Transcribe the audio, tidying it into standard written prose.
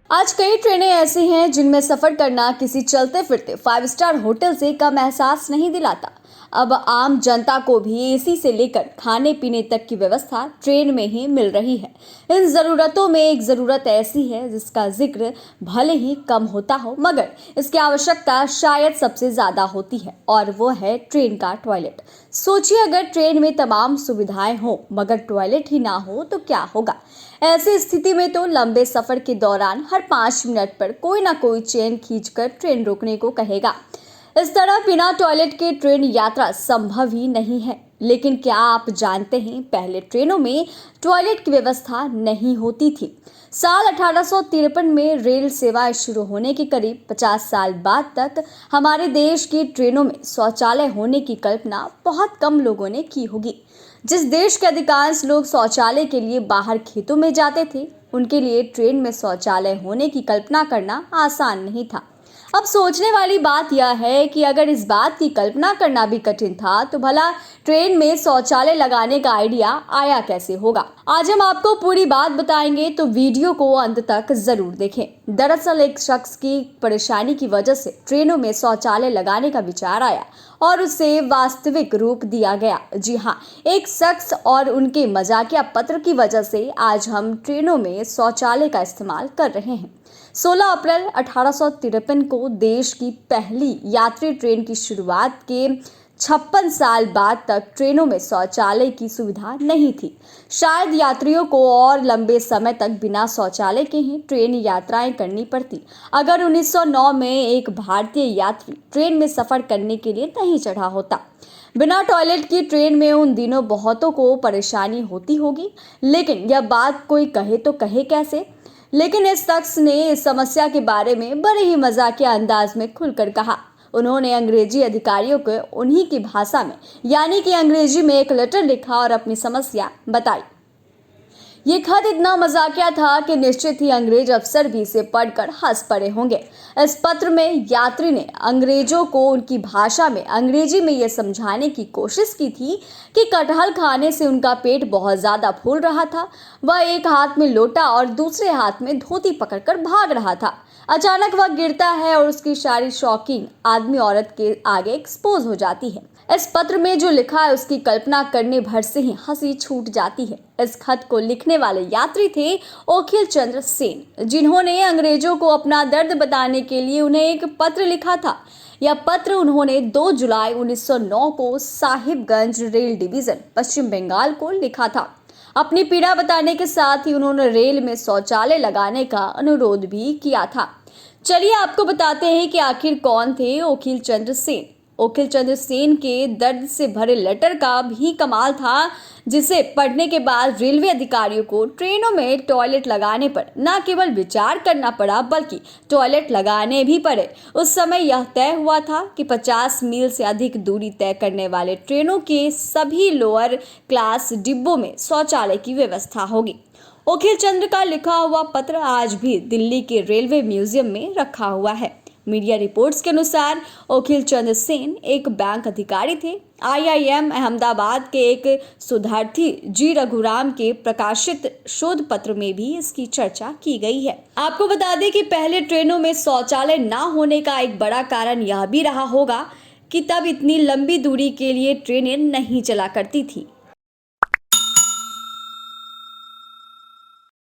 आज कई ट्रेनें ऐसी हैं जिनमें सफर करना किसी चलते फिरते 5 स्टार होटल से कम एहसास नहीं दिलाता। अब आम जनता को भी एसी से लेकर खाने पीने तक की व्यवस्था ट्रेन में ही मिल रही है। इन जरूरतों में एक जरूरत ऐसी है जिसका जिक्र भले ही कम होता हो, मगर इसकी आवश्यकता शायद सबसे ज्यादा होती है, और वो है ट्रेन का टॉयलेट। सोचिए, अगर ट्रेन में तमाम सुविधाएं हो मगर टॉयलेट ही ना हो तो क्या होगा। ऐसी स्थिति में तो लंबे सफर के दौरान हर 5 मिनट पर कोई ना कोई चेन खींचकर ट्रेन रोकने को कहेगा। इस तरह बिना टॉयलेट के ट्रेन यात्रा संभव ही नहीं है। लेकिन क्या आप जानते हैं, पहले ट्रेनों में टॉयलेट की व्यवस्था नहीं होती थी। साल 1853 में रेल सेवाएं शुरू होने के करीब 50 साल बाद तक हमारे देश की ट्रेनों में शौचालय होने की कल्पना बहुत कम लोगों ने की होगी। जिस देश के अधिकांश लोग शौचालय के लिए बाहर खेतों में जाते थे, उनके लिए ट्रेन में शौचालय होने की कल्पना करना आसान नहीं था। अब सोचने वाली बात यह है कि अगर इस बात की कल्पना करना भी कठिन था, तो भला ट्रेन में शौचालय लगाने का आइडिया आया कैसे होगा। आज हम आपको पूरी बात बताएंगे, तो वीडियो को अंत तक जरूर देखें। दरअसल एक शख्स की परेशानी की वजह से ट्रेनों में शौचालय लगाने का विचार आया और उसे वास्तविक रूप दिया गया। जी हाँ, एक शख्स और उनके मजाकिया पत्र की वजह से आज हम ट्रेनों में शौचालय का इस्तेमाल कर रहे हैं। 16 अप्रैल 1853 को देश की पहली यात्री ट्रेन की शुरुआत के 56 साल बाद तक ट्रेनों में शौचालय की सुविधा नहीं थी। शायद यात्रियों को और लंबे समय तक बिना शौचालय के ही ट्रेन यात्राएं करनी पड़ती अगर 1909 में एक भारतीय यात्री ट्रेन में सफर करने के लिए नहीं चढ़ा होता। बिना टॉयलेट की ट्रेन में उन दिनों बहुतों को परेशानी होती होगी, लेकिन यह बात कोई कहे तो कहे कैसे। लेकिन इस शख्स ने इस समस्या के बारे में बड़े ही मजाकिया अंदाज में खुलकर कहा। उन्होंने अंग्रेजी अधिकारियों को उन्हीं की भाषा में, यानी कि अंग्रेजी में एक लेटर लिखा और अपनी समस्या बताई। ये खत इतना मजाकिया था कि निश्चित ही अंग्रेज अफसर भी इसे पढ़कर हंस पड़े होंगे। इस पत्र में यात्री ने अंग्रेजों को उनकी भाषा में अंग्रेजी में यह समझाने की कोशिश की थी कि कटहल खाने से उनका पेट बहुत ज्यादा फूल रहा था। वह एक हाथ में लोटा और दूसरे हाथ में धोती पकड़कर भाग रहा था। अचानक वह गिरता है और उसकी सारी शौकीन आदमी औरत के आगे एक्सपोज हो जाती है। इस पत्र में जो लिखा है उसकी कल्पना करने भर से ही हंसी छूट जाती है। इस खत को लिखने वाले यात्री थे ओखिल चंद्र सेन, जिन्होंने अंग्रेजों को अपना दर्द बताने के लिए उन्हें एक पत्र लिखा था। यह पत्र उन्होंने 2 जुलाई 1909 को साहिबगंज रेल डिवीजन पश्चिम बंगाल को लिखा था। अपनी पीड़ा बताने के साथ ही उन्होंने रेल में शौचालय लगाने का अनुरोध भी किया था। चलिए आपको बताते हैं कि आखिर कौन थे ओखिल चंद्र सेन। ओखिल चंद्र सेन के दर्द से भरे लेटर का भी कमाल था, जिसे पढ़ने के बाद रेलवे अधिकारियों को ट्रेनों में टॉयलेट लगाने पर न केवल विचार करना पड़ा, बल्कि टॉयलेट लगाने भी पड़े। उस समय यह तय हुआ था कि 50 मील से अधिक दूरी तय करने वाले ट्रेनों के सभी लोअर क्लास डिब्बों में शौचालय की व्यवस्था होगी। ओखिल चंद्र का लिखा हुआ पत्र आज भी दिल्ली के रेलवे म्यूजियम में रखा हुआ है। मीडिया रिपोर्ट्स के अनुसार ओखिल चंद्र सेन एक बैंक अधिकारी थे। IIM अहमदाबाद के एक शोधार्थी जी रघुराम के प्रकाशित शोध पत्र में भी इसकी चर्चा की गई है। आपको बता दें कि पहले ट्रेनों में शौचालय ना होने का एक बड़ा कारण यह भी रहा होगा कि तब इतनी लंबी दूरी के लिए ट्रेनें नहीं चला करती थी।